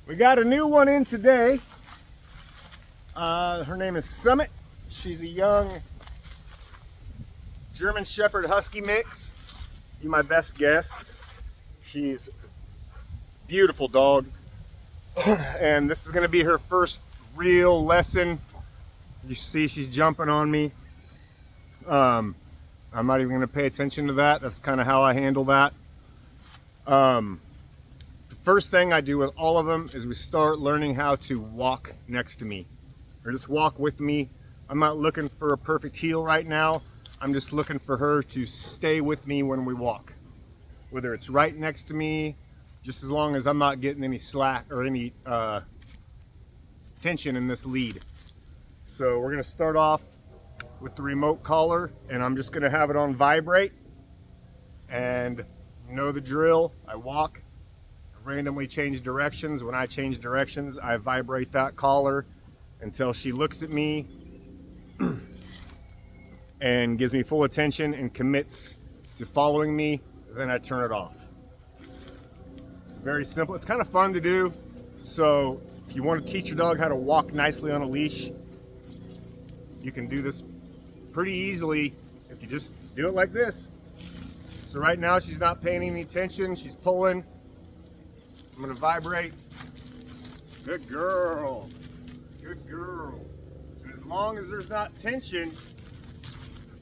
We got a new one in today. Her name is Summit. She's a young German Shepherd Husky mix. Be my best guess. She's a beautiful dog. And this is going to be her first real lesson. You see she's jumping on me. I'm not even going to pay attention to that. That's kind of how I handle that. The first thing I do with all of them is we start learning how to walk next to me, or just walk with me. I'm not looking for a perfect heel right now. I'm just looking for her to stay with me when we walk, whether it's right next to me, just as long as I'm not getting any slack or any tension in this lead. So we're going to start off with the remote collar, and I'm just going to have it on vibrate. And you know the drill. I walk, I randomly change directions. When I change directions, I vibrate that collar until she looks at me and gives me full attention and commits to following me. Then I turn it off. It's very simple. It's kind of fun to do. So if you want to teach your dog how to walk nicely on a leash, you can do this pretty easily if you just do it like this. So right now she's not paying any attention. She's pulling. I'm going to vibrate. Good girl. Good girl. And as long as there's not tension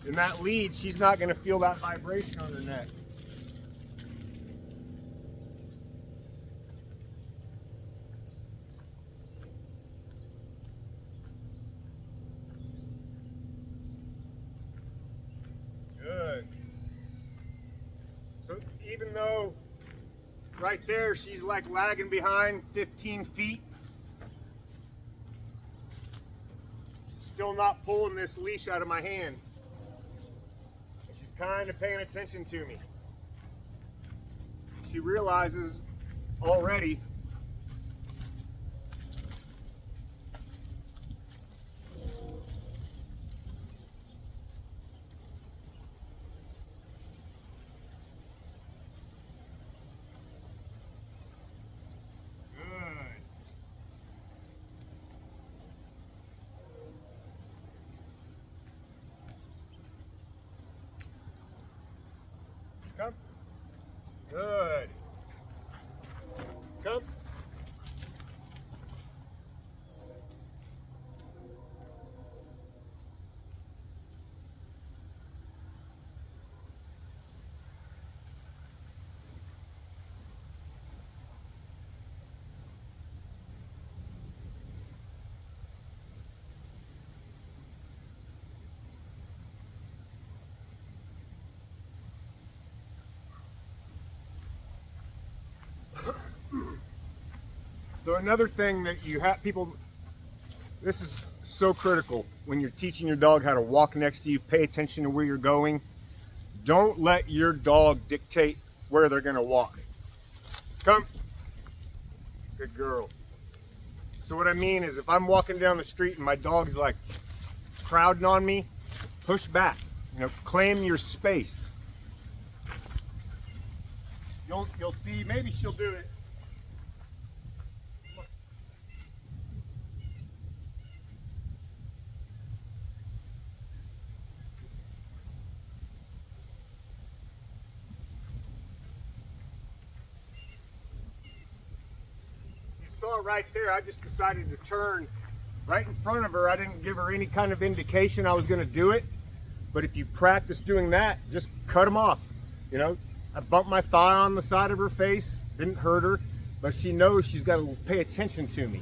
in that lead, she's not going to feel that vibration on her neck. Good. So even though right there she's like lagging behind 15 feet, still not pulling this leash out of my hand. And she's kind of paying attention to me. She realizes already come. Good. Come. So another thing that you have people, this is so critical when you're teaching your dog how to walk next to you, pay attention to where you're going. Don't let your dog dictate where they're going to walk. Come. Good girl. So what I mean is if I'm walking down the street and my dog's like crowding on me, push back. You know, claim your space. You'll see, maybe she'll do it. Right there, I just decided to turn right in front of her. I didn't give her any kind of indication I was going to do it, but if you practice doing that, just cut them off. You know, I bumped my thigh on the side of her face, didn't hurt her, but she knows she's got to pay attention to me.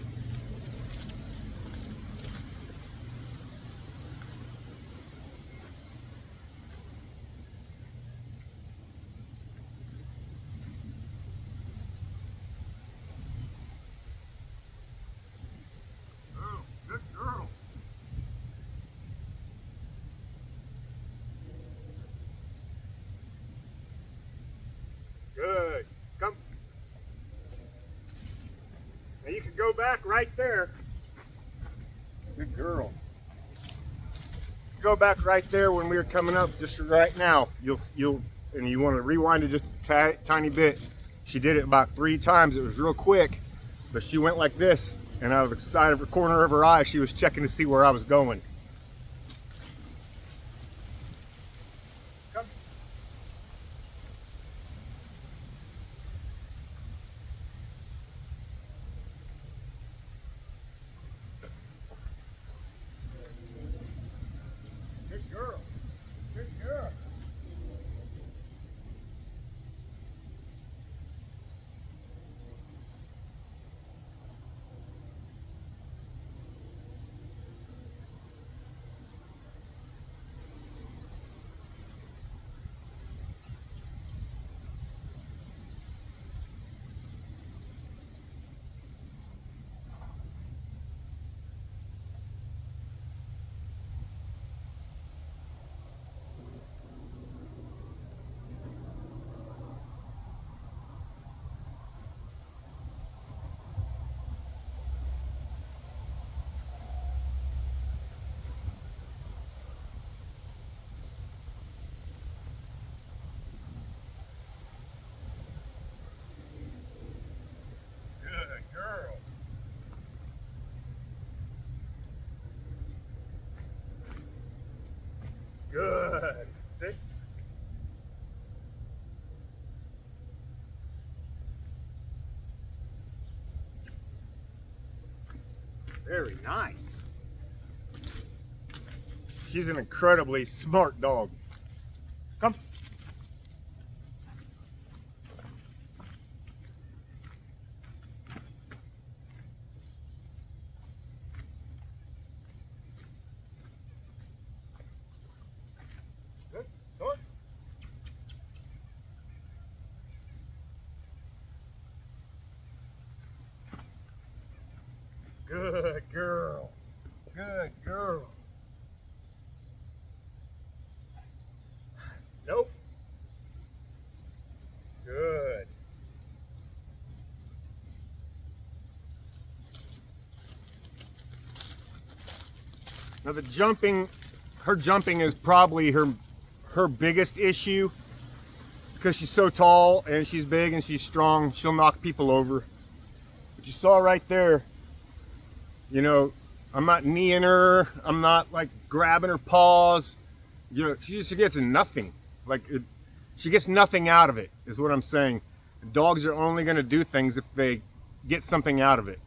Good. Come. Now you can go back right there. Good girl. Go back right there when we were coming up just right now. You'll and you want to rewind it just a tiny bit. She did it about 3 times. It was real quick. but she went like this, and out of the side of the corner of her eye, she was checking to see where I was going. Come. Good girl. Good girl. Good girl. Good. Sit. Very nice. She's an incredibly smart dog. Come. Good. Good. Good girl. Good girl. Nope. Good. Now the jumping, her jumping is probably her biggest issue because she's so tall and she's big and she's strong. She'll knock people over. But you saw right there, you know, I'm not kneeing her. I'm not like grabbing her paws. You know, she just gets nothing. She gets nothing out of it, is what I'm saying. Dogs are only going to do things if they get something out of it.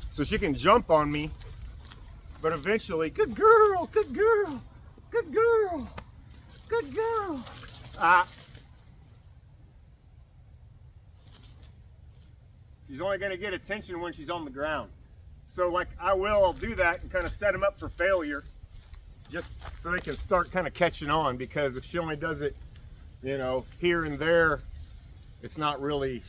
So she can jump on me, but eventually, good girl, good girl, good girl, good girl. She's only going to get attention when she's on the ground. So like I'll do that and kind of set them up for failure, just so they can start kind of catching on, because if she only does it, you know, here and there, she's not really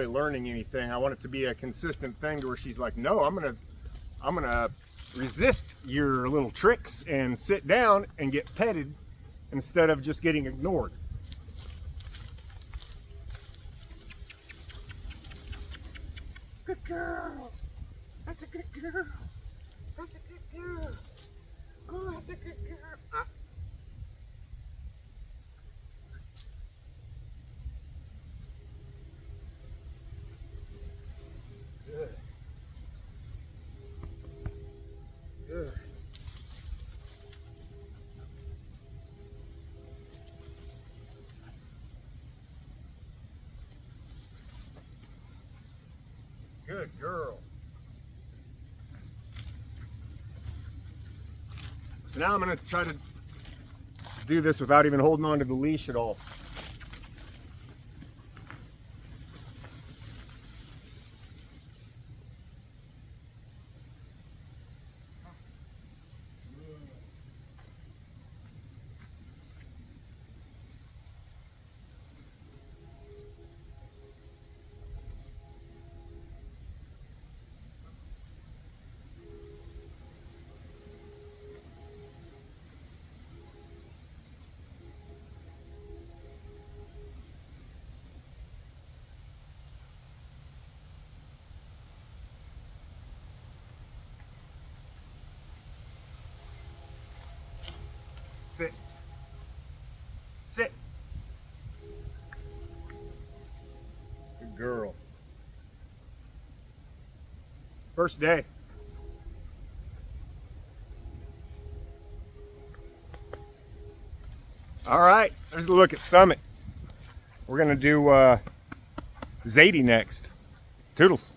learning anything. I want it to be a consistent thing to where she's like, no, I'm gonna resist your little tricks and sit down and get petted instead of just getting ignored. Good girl. That's a good girl. That's a good girl. Oh, that's a good girl. Good. Good. Good girl. So now I'm going to try to do this without even holding on to the leash at all. Sit. Sit. Good girl. First day. All right, there's a look at Summit. We're gonna do Zadie next. Toodles.